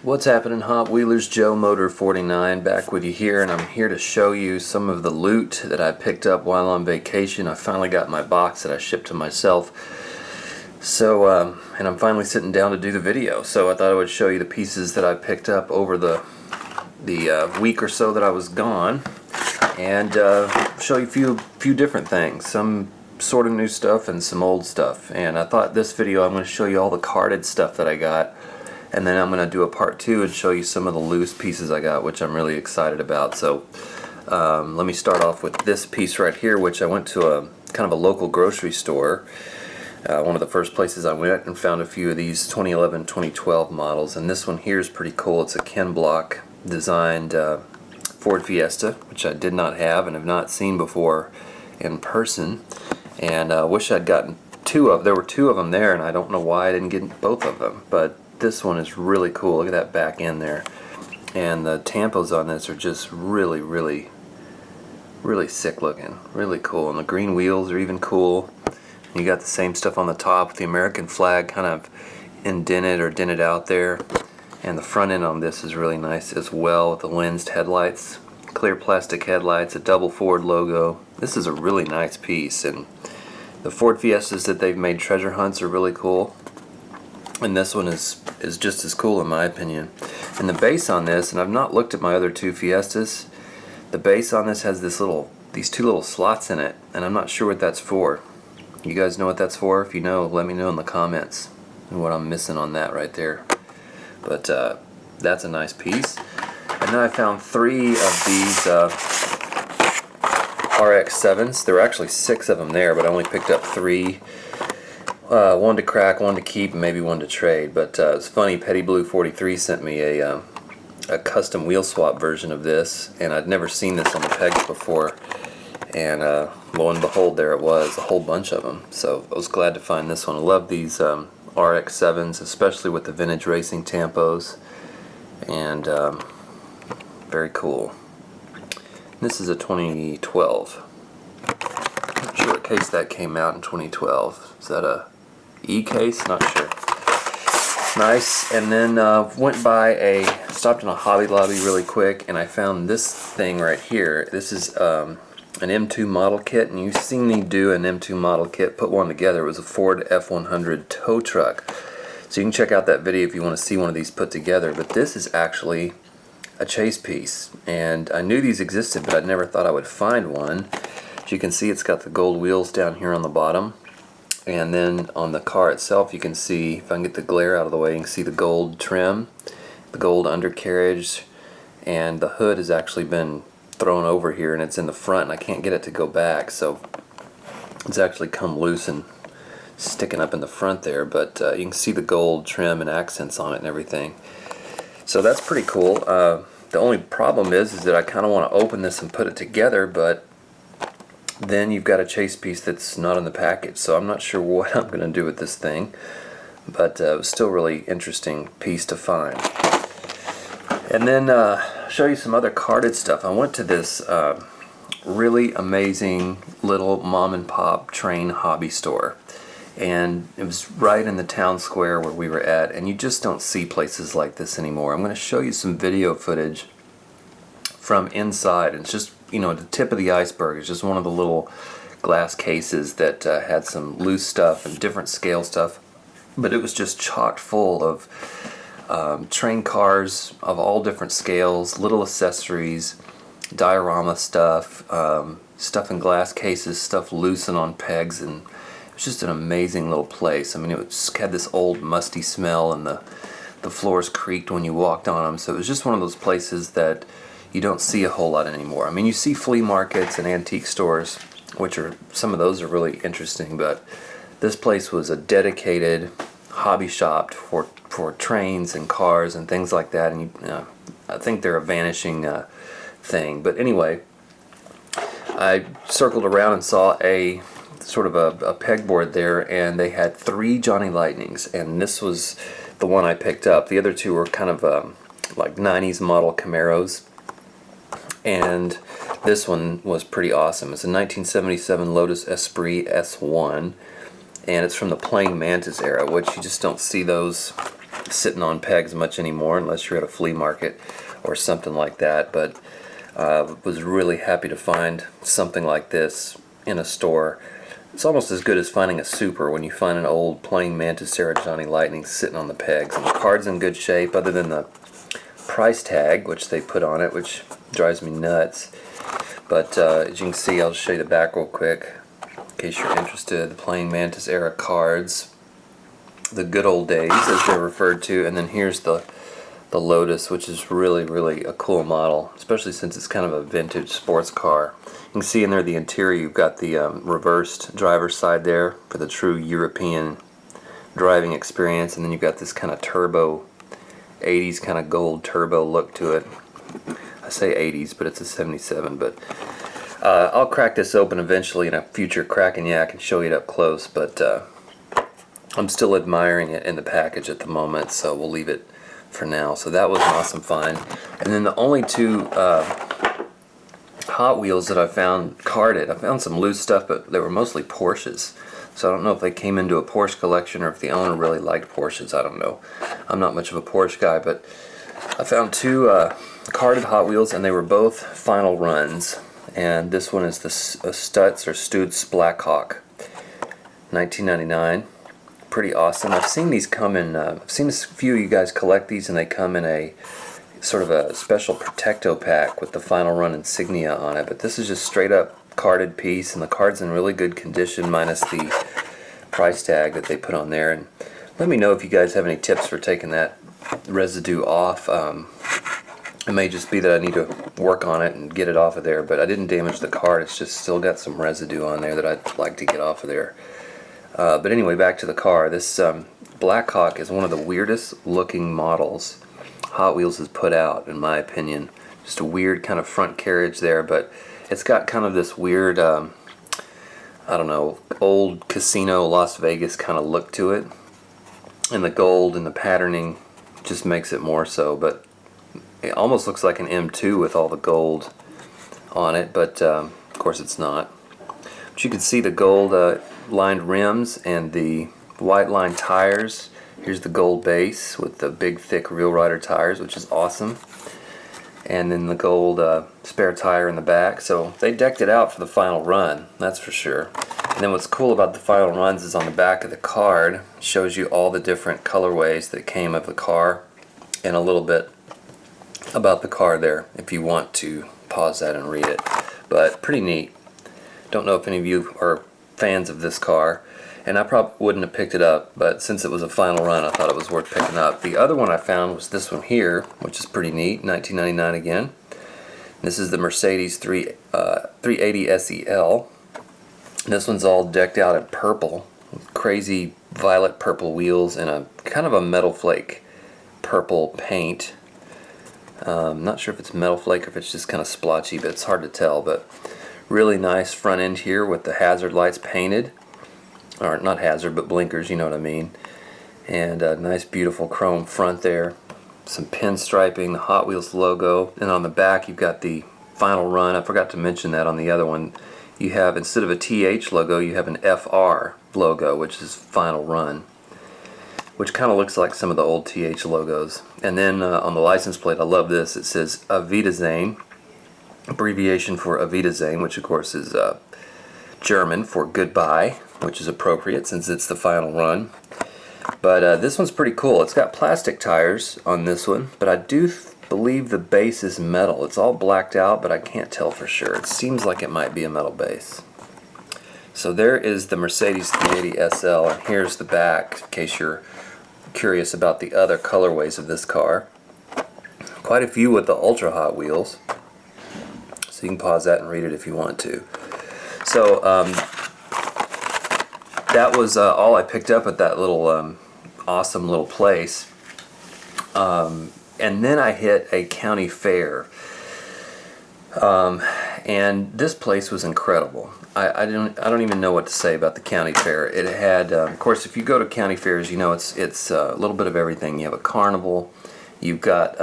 What's happening, Hot Wheelers? Joe Motor 49 back with you here, and I'm here to show you some of the loot that I picked up while on vacation. I finally got my box that I shipped to myself, so and I'm finally sitting down to do the video. So I thought I would show you the pieces that I picked up over the week or so that I was gone, and show you a few different things, some sort of new stuff and some old stuff. And I thought this video I'm going to show you all the carded stuff that I got. And then I'm going to do a part 2 and show you some of the loose pieces I got, which I'm really excited about. So let me start off with this piece right here, which I went to a kind of a local grocery store. One of the first places I went, and found a few of these 2011, 2012 models. And this one here is pretty cool. It's a Ken Block designed Ford Fiesta, which I did not have and have not seen before in person. And I wish I'd gotten there were two of them there, and I don't know why I didn't get both of them. But this one is really cool. Look at that back end there, and the tampos on this are just really sick looking, really cool. And the green wheels are even cool. You got the same stuff on the top with the American flag kind of indented or dented out there, and the front end on this is really nice as well with the lensed headlights, clear plastic headlights, a double Ford logo. This is a really nice piece, and the Ford Fiestas that they've made treasure hunts are really cool. And this one is just as cool in my opinion. And the base on this, and I've not looked at my other two Fiestas, the base on this has these two little slots in it, and I'm not sure what that's for. You guys know what that's for? If you know, let me know in the comments and what I'm missing on that right there. But that's a nice piece. And then I found 3 of these RX-7s. There were actually 6 of them there, but I only picked up 3. One to crack, one to keep, and maybe one to trade. But it's funny, Petty Blue 43 sent me a custom wheel swap version of this, and I'd never seen this on the pegs before. And lo and behold, there it was, a whole bunch of them. So I was glad to find this one. I love these RX-7s, especially with the vintage racing tampos, and very cool. This is a 2012. Not sure what case that came out in 2012. Is that a E case? Not sure. Nice. And then stopped in a Hobby Lobby really quick, and I found this thing right here. This is an M2 model kit, and you've seen me do an M2 model kit, put one together. It was a Ford F100 tow truck. So you can check out that video if you want to see one of these put together. But this is actually a chase piece, and I knew these existed, but I never thought I would find one. As you can see, it's got the gold wheels down here on the bottom. And then on the car itself, you can see, if I can get the glare out of the way, you can see the gold trim, the gold undercarriage, and the hood has actually been thrown over here, and it's in the front, and I can't get it to go back, so it's actually come loose and sticking up in the front there. But you can see the gold trim and accents on it and everything. So that's pretty cool. The only problem is that I kind of want to open this and put it together, but then you've got a chase piece that's not in the package, so I'm not sure what I'm going to do with this thing, but it was still a really interesting piece to find. And then show you some other carded stuff. I went to this really amazing little mom and pop train hobby store, and it was right in the town square where we were at, and you just don't see places like this anymore. I'm going to show you some video footage from inside. It's just, you know, the tip of the iceberg. It's just one of the little glass cases that had some loose stuff and different scale stuff, but it was just chock full of train cars of all different scales, little accessories, diorama stuff, stuff in glass cases, stuff loose and on pegs, and it was just an amazing little place. I mean, it just had this old musty smell, and the floors creaked when you walked on them, so it was just one of those places that you don't see a whole lot anymore. I mean, you see flea markets and antique stores, which are, some of those are really interesting, but this place was a dedicated hobby shop for trains and cars and things like that, and I think they're a vanishing thing. But anyway, I circled around and saw a sort of a pegboard there, and they had 3 Johnny Lightnings, and this was the one I picked up. The other 2 were kind of like 90s model Camaros, and this one was pretty awesome. It's a 1977 Lotus Esprit S1, and it's from the Playing Mantis era, which you just don't see those sitting on pegs much anymore unless you're at a flea market or something like that, but was really happy to find something like this in a store. It's almost as good as finding a super when you find an old plain Mantis Sarah Johnny Lightning sitting on the pegs. And the card's in good shape other than the price tag which they put on it, which drives me nuts. But as you can see, I'll show you the back real quick in case you're interested. The plain Mantis era cards, the good old days as they're referred to, and then here's the Lotus, which is really a cool model, especially since it's kind of a vintage sports car. You can see in there the interior, you've got the reversed driver's side there for the true European driving experience, and then you've got this kind of turbo 80s kind of gold turbo look to it. I say 80s, but it's a 77. But I'll crack this open eventually in a future Crack and Yak and show you it up close, but I'm still admiring it in the package at the moment, so we'll leave it for now. So that was an awesome find. And then the only two Hot Wheels that I found carded, I found some loose stuff, but they were mostly Porsches. So I don't know if they came into a Porsche collection or if the owner really liked Porsches. I don't know. I'm not much of a Porsche guy, but I found two carded Hot Wheels, and they were both final runs. And this one is the Stutz or Stutz Blackhawk, 1999. Pretty awesome. I've seen these come in. I've seen a few of you guys collect these, and they come in a sort of a special Protecto pack with the final run insignia on it. But this is just straight up carded piece, and the card's in really good condition minus the price tag that they put on there. And let me know if you guys have any tips for taking that residue off. It may just be that I need to work on it and get it off of there, but I didn't damage the card. It's just still got some residue on there that I'd like to get off of there. But anyway, back to the car. This Blackhawk is one of the weirdest looking models Hot Wheels has put out, in my opinion. Just a weird kind of front carriage there, but it's got kind of this weird, I don't know, old casino Las Vegas kind of look to it. And the gold and the patterning just makes it more so, but it almost looks like an M2 with all the gold on it, but of course it's not. But you can see the gold lined rims and the white lined tires. Here's the gold base with the big thick Real Rider tires, which is awesome. And then the gold spare tire in the back. So they decked it out for the final run, that's for sure. And then what's cool about the final runs is on the back of the card, it shows you all the different colorways that came of the car and a little bit about the car there if you want to pause that and read it. But pretty neat. Don't know if any of you are fans of this car, and I probably wouldn't have picked it up, but since it was a final run I thought it was worth picking up. The other one I found was this one here, which is pretty neat, 1999 again. This is the Mercedes 380 SEL. This one's all decked out in purple, with crazy violet purple wheels and a kind of a metal flake purple paint. Not sure if it's metal flake or if it's just kind of splotchy, but it's hard to tell. But really nice front end here with the hazard lights painted, or not hazard but blinkers, you know what I mean. And a nice beautiful chrome front there, some pinstriping, the Hot Wheels logo, and on the back you've got the final run. I forgot to mention that on the other one. You have, instead of a TH logo, you have an FR logo, which is final run, which kind of looks like some of the old TH logos. And then on the license plate, I love this, it says Wiedersehen, abbreviation for Wiedersehen, which of course is German for goodbye, which is appropriate since it's the final run. But this one's pretty cool. It's got plastic tires on this one, but I do believe the base is metal. It's all blacked out, but I can't tell for sure. It seems like it might be a metal base. So there is the Mercedes 380 SL, and here's the back in case you're curious about the other colorways of this car. Quite a few with the Ultra Hot Wheels, so you can pause that and read it if you want to. So that was all I picked up at that little awesome little place. And then I hit a county fair, and this place was incredible. I don't even know what to say about the county fair. It had, of course, if you go to county fairs, you know it's a little bit of everything. You have a carnival, you've got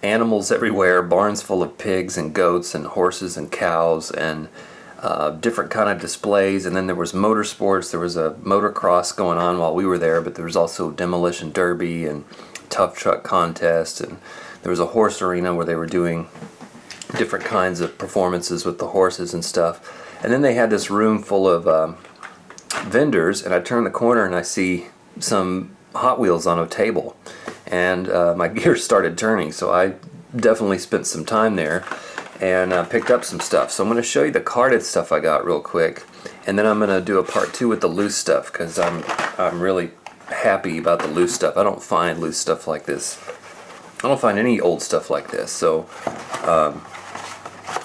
animals everywhere, barns full of pigs and goats and horses and cows, and different kind of displays, and then there was motorsports. There was a motocross going on while we were there, but there was also demolition derby and tough truck contest, and there was a horse arena where they were doing different kinds of performances with the horses and stuff. And then they had this room full of vendors, and I turn the corner and I see some Hot Wheels on a table, and my gears started turning, so I definitely spent some time there and picked up some stuff. So I'm going to show you the carded stuff I got real quick, and then I'm going to do a part 2 with the loose stuff, because I'm really happy about the loose stuff. I don't find loose stuff like this. I don't find any old stuff like this. So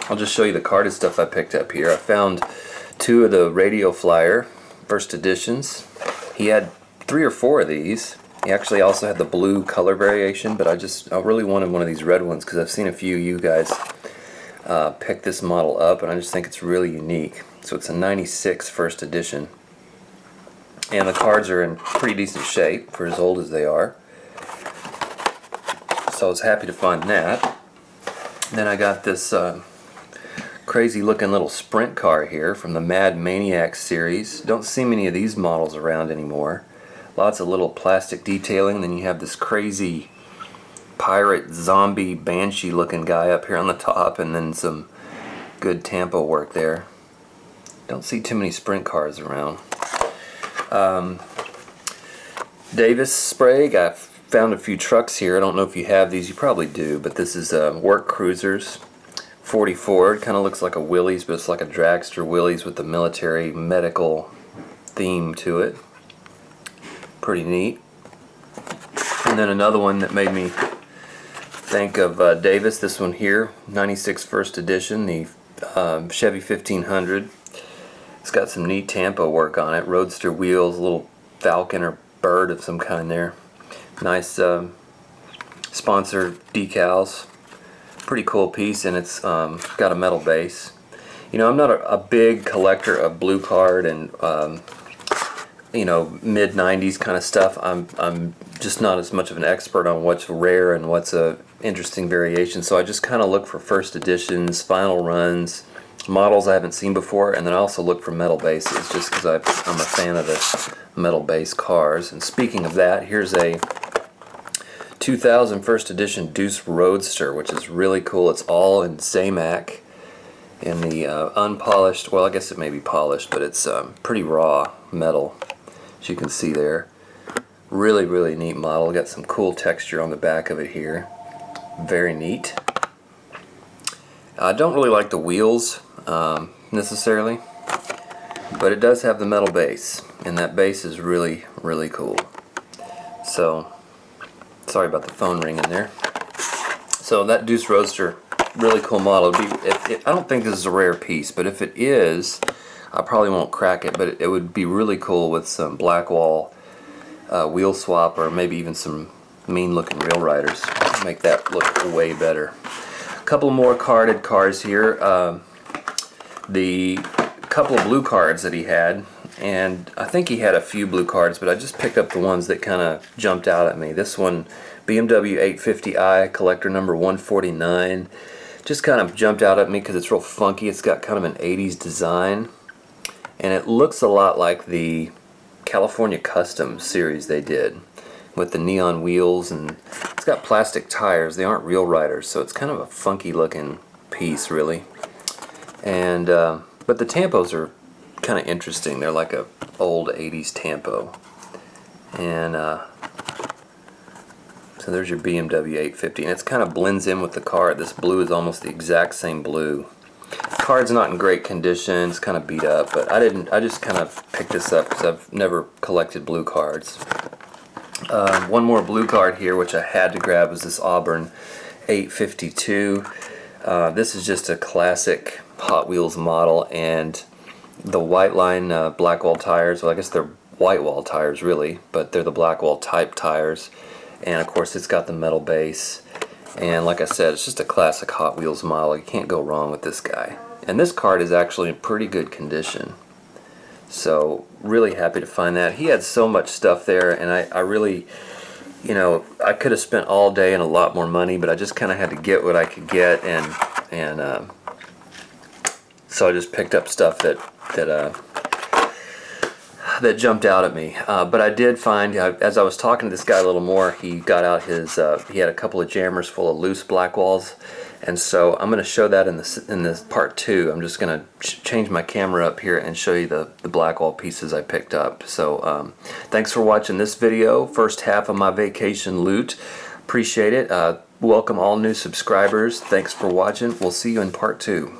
I'll just show you the carded stuff I picked up here. I found 2 of the Radio Flyer first editions. He had 3 or 4 of these. He actually also had the blue color variation, but I really wanted one of these red ones because I've seen a few of you guys pick this model up, and I just think it's really unique. So it's a 96 first edition, and the cards are in pretty decent shape for as old as they are. So I was happy to find that. Then I got this crazy looking little sprint car here from the Mad Maniac series. Don't see many of these models around anymore. Lots of little plastic detailing. Then you have this crazy pirate zombie banshee looking guy up here on the top, and then some good tampo work there. Don't see too many sprint cars around. Davis Sprague, I found a few trucks here. I don't know if you have these, you probably do, but this is Work Cruisers 40 Ford. Kind of looks like a Willys, but it's like a dragster Willys with the military medical theme to it. Pretty neat. And then another one that made me think of Davis, this one here, 96 first edition, the Chevy 1500. It's got some neat tampo work on it, roadster wheels, a little falcon or bird of some kind there. Nice sponsor decals. Pretty cool piece, and it's got a metal base. You know, I'm not a big collector of blue card and you know, mid 90s kind of stuff. I'm just not as much of an expert on what's rare and what's a interesting variation, so I just kind of look for first editions, final runs, models I haven't seen before, and then I also look for metal bases just because I'm a fan of the metal base cars. And speaking of that, here's a 2000 first edition Deuce Roadster, which is really cool. It's all in Zamac in the unpolished, well, I guess it may be polished, but it's pretty raw metal, as you can see there. Really, really neat model. Got some cool texture on the back of it here. Very neat. I don't really like the wheels necessarily, but it does have the metal base, and that base is really, really cool. So, sorry about the phone ringing there. So that Deuce Roadster, really cool model. I don't think this is a rare piece, but if it is, I probably won't crack it, but it would be really cool with some Blackwall wheel swap, or maybe even some mean looking Real Riders. Make that look way better. A couple more carded cars here. The couple of blue cards that he had, and I think he had a few blue cards, but I just picked up the ones that kind of jumped out at me. This one, BMW 850i, collector number 149, just kind of jumped out at me because it's real funky. It's got kind of an 80s design, and it looks a lot like the California Custom series they did with the neon wheels, and it's got plastic tires. They aren't Real Riders, so it's kind of a funky looking piece, really. And but the tampos are kind of interesting. They're like a old 80s tampo. And so there's your BMW 850, and it's kind of blends in with the car. This blue is almost the exact same blue. The card's not in great condition. It's kind of beat up, but I just kind of picked this up because I've never collected blue cards. One more blue card here, which I had to grab, was this Auburn 852. This is just a classic Hot Wheels model, and the white line Blackwall tires, well, I guess they're white wall tires really, but they're the Blackwall type tires, and of course it's got the metal base, and like I said, it's just a classic Hot Wheels model. You can't go wrong with this guy. And this card is actually in pretty good condition, so really happy to find that. He had so much stuff there, and I really, you know, I could have spent all day and a lot more money, but I just kind of had to get what I could get, and So I just picked up stuff that jumped out at me. But I did find, as I was talking to this guy a little more, he got out his, he had a couple of jammers full of loose black walls. And so I'm going to show that in this part 2. I'm just going to change my camera up here and show you the black wall pieces I picked up. So thanks for watching this video, first half of my vacation loot. Appreciate it. Welcome all new subscribers. Thanks for watching. We'll see you in part 2.